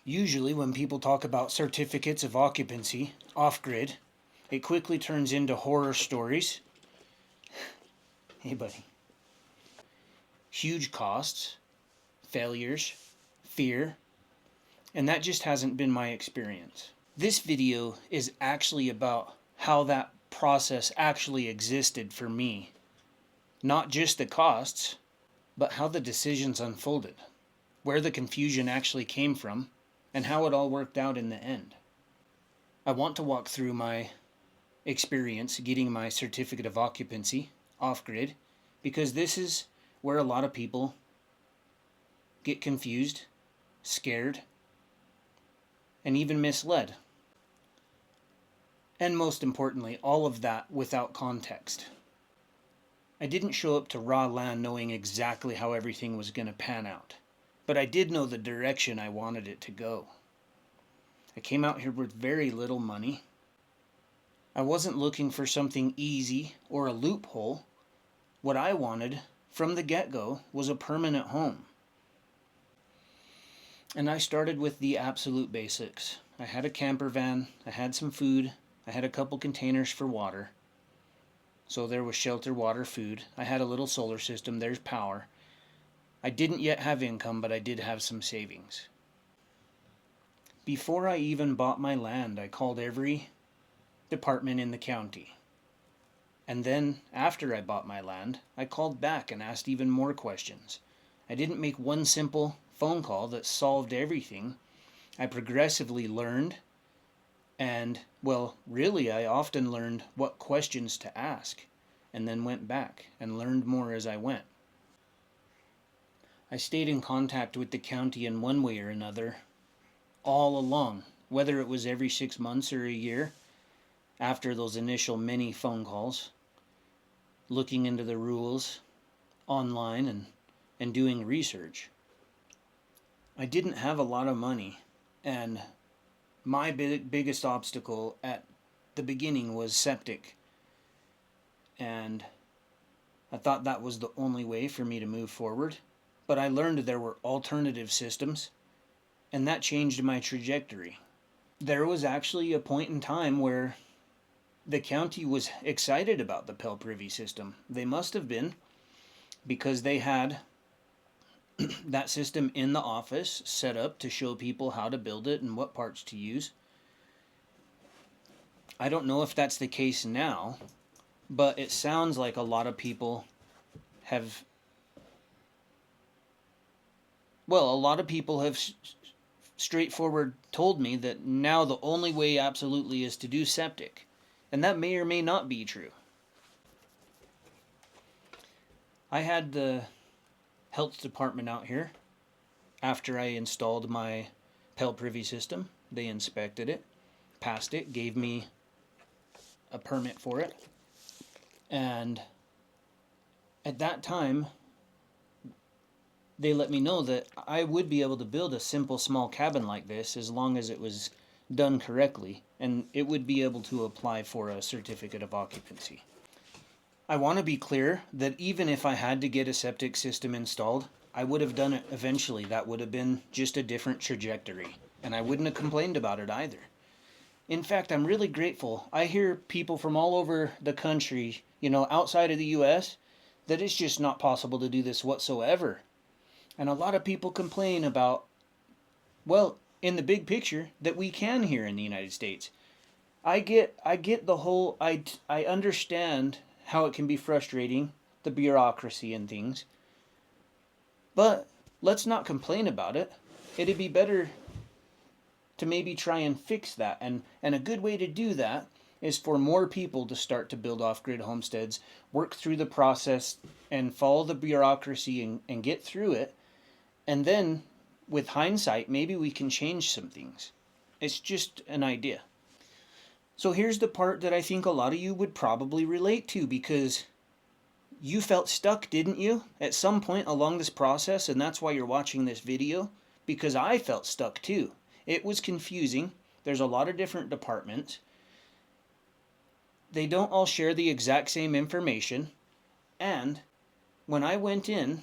Usually when people talk about certificates of occupancy off-grid, it quickly turns into horror stories. Hey buddy. Huge costs, failures, fear, and that just hasn't been my experience. This video is actually about how that process actually existed for me. Not just the costs, but how the decisions unfolded, where the confusion actually came from, and how it all worked out in the end. I want to walk through my experience getting my certificate of occupancy off-grid, because this is where a lot of people get confused, scared, and even misled. And most importantly, all of that without context. I didn't show up to raw land knowing exactly how everything was going to pan out, but I did know the direction I wanted it to go. I came out here with very little money. I wasn't looking for something easy or a loophole. What I wanted from the get-go was a permanent home. And I started with the absolute basics. I had a camper van, I had some food, I had a couple containers for water. So there was shelter, water, food. I had a little solar system, there's power. I didn't yet have income, but I did have some savings. Before I even bought my land, I called every department in the county. And then, after I bought my land, I called back and asked even more questions. I didn't make one simple phone call that solved everything. I progressively learned, and, well, really I often learned what questions to ask, and then went back and learned more as I went. I stayed in contact with the county in one way or another all along, whether it was every 6 months or a year, after those initial many phone calls, looking into the rules online and doing research. I didn't have a lot of money, and my biggest obstacle at the beginning was septic. And I thought that was the only way for me to move forward, but I learned there were alternative systems, and that changed my trajectory. There was actually a point in time where the county was excited about the Pell Privy system. They must have been, because they had that system in the office set up to show people how to build it and what parts to use. I don't know if that's the case now, but it sounds like a lot of people have, straightforward told me that now the only way absolutely is to do septic. And that may or may not be true. I had the health department out here after I installed my Pell Privy system. They inspected it, passed it, gave me a permit for it. And at that time, they let me know that I would be able to build a simple small cabin like this as long as it was done correctly, and it would be able to apply for a certificate of occupancy. I want to be clear that even if I had to get a septic system installed, I would have done it eventually. That would have been just a different trajectory, and I wouldn't have complained about it either. In fact, I'm really grateful. I hear people from all over the country, outside of the US, that it's just not possible to do this whatsoever. And a lot of people complain about, well, in the big picture, that we can here in the United States. I get the whole, I understand how it can be frustrating, the bureaucracy and things. But let's not complain about it. It'd be better to maybe try and fix that. And a good way to do that is for more people to start to build off-grid homesteads, work through the process and follow the bureaucracy and get through it. And then, with hindsight, maybe we can change some things. It's just an idea. So here's the part that I think a lot of you would probably relate to, because you felt stuck, didn't you, at some point along this process, and that's why you're watching this video, because I felt stuck too. It was confusing. There's a lot of different departments. They don't all share the exact same information, and when I went in,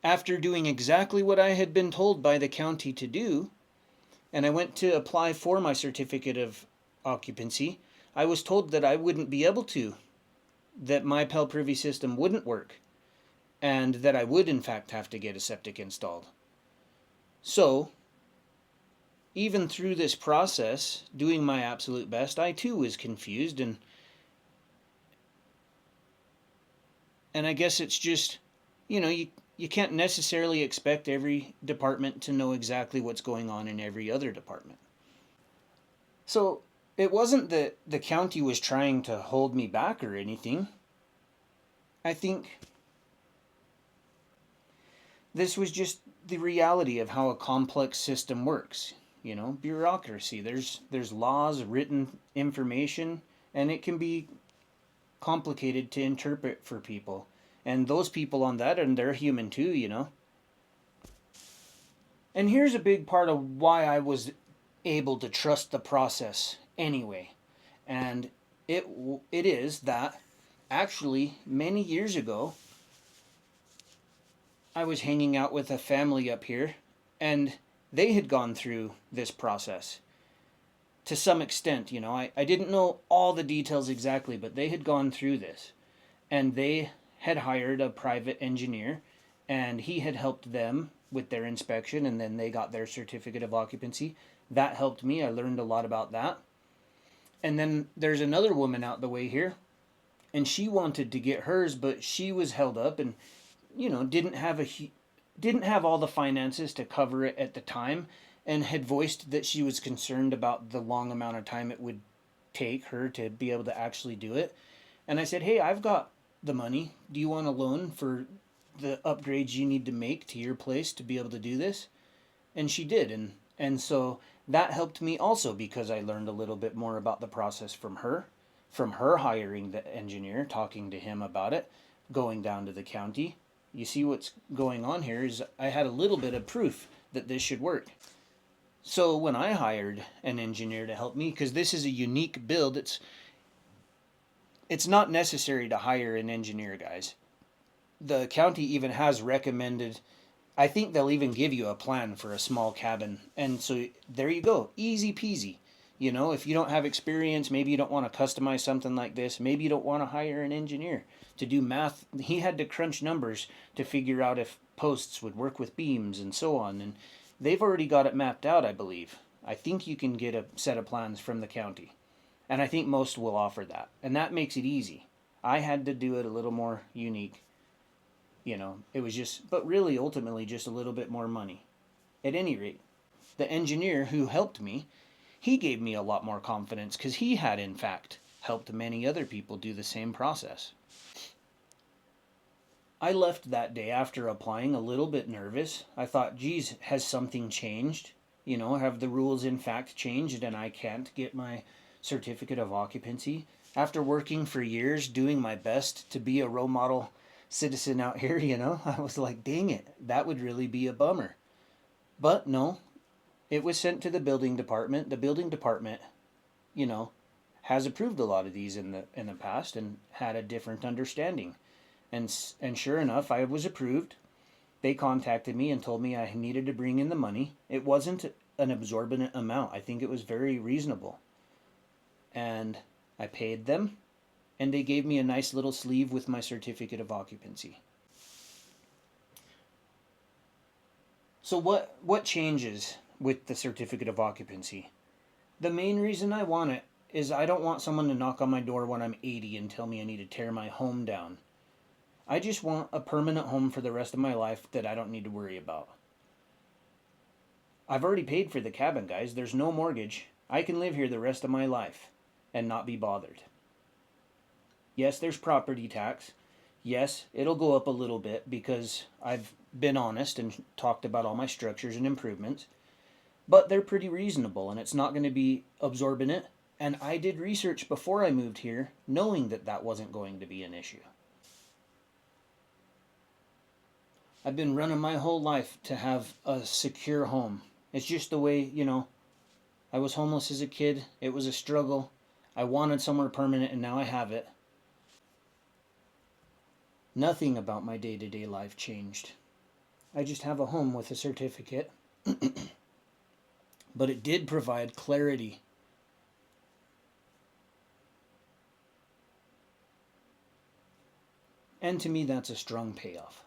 after doing exactly what I had been told by the county to do, and I went to apply for my certificate of occupancy. I was told that I wouldn't be able to, that my Pell Privy system wouldn't work, and that I would in fact have to get a septic installed. So, even through this process, doing my absolute best, I too was confused, and I guess it's just, you can't necessarily expect every department to know exactly what's going on in every other department. So it wasn't that the county was trying to hold me back or anything. I think this was just the reality of how a complex system works. Bureaucracy. There's laws, written information, and it can be complicated to interpret for people. And those people on that end, they're human too. And here's a big part of why I was able to trust the process anyway. And it is that actually many years ago, I was hanging out with a family up here, and they had gone through this process to some extent. I didn't know all the details exactly, but they had gone through this, and they had hired a private engineer, and he had helped them with their inspection, and then they got their certificate of occupancy. That helped me. I learned a lot about that. And then there's another woman out the way here, and she wanted to get hers, but she was held up and didn't have all the finances to cover it at the time, and had voiced that she was concerned about the long amount of time it would take her to be able to actually do it. And I said, hey, I've got the money. Do you want a loan for the upgrades you need to make to your place to be able to do this? And she did, and so that helped me also, because I learned a little bit more about the process from her hiring the engineer, talking to him about it, going down to the county. You see what's going on here is I had a little bit of proof that this should work. So when I hired an engineer to help me, because this is a unique build, it's not necessary to hire an engineer, guys. The county even has recommended, I think they'll even give you a plan for a small cabin. And so there you go, easy peasy. If you don't have experience, maybe you don't want to customize something like this, maybe you don't want to hire an engineer to do math. He had to crunch numbers to figure out if posts would work with beams and so on. And they've already got it mapped out, I believe. I think you can get a set of plans from the county. And I think most will offer that. And that makes it easy. I had to do it a little more unique. It was just, but really ultimately just a little bit more money. At any rate, the engineer who helped me, he gave me a lot more confidence, because he had in fact helped many other people do the same process. I left that day after applying a little bit nervous. I thought, geez, has something changed? Have the rules in fact changed and I can't get my certificate of occupancy? After working for years, doing my best to be a role model citizen out here, I was like, dang it, that would really be a bummer. But no, it was sent to the building department. The building department, has approved a lot of these in the past and had a different understanding. And sure enough, I was approved. They contacted me and told me I needed to bring in the money. It wasn't an exorbitant amount. I think it was very reasonable. And I paid them, and they gave me a nice little sleeve with my certificate of occupancy. So what changes with the certificate of occupancy? The main reason I want it is I don't want someone to knock on my door when I'm 80 and tell me I need to tear my home down. I just want a permanent home for the rest of my life that I don't need to worry about. I've already paid for the cabin, guys. There's no mortgage. I can live here the rest of my life and not be bothered. Yes, there's property tax. Yes, it'll go up a little bit because I've been honest and talked about all my structures and improvements. But they're pretty reasonable, and it's not going to be absorbent. And I did research before I moved here, knowing that that wasn't going to be an issue. I've been running my whole life to have a secure home. It's just the way, I was homeless as a kid. It was a struggle. I wanted somewhere permanent, and now I have it. Nothing about my day-to-day life changed. I just have a home with a certificate. but it did provide clarity. And to me, that's a strong payoff.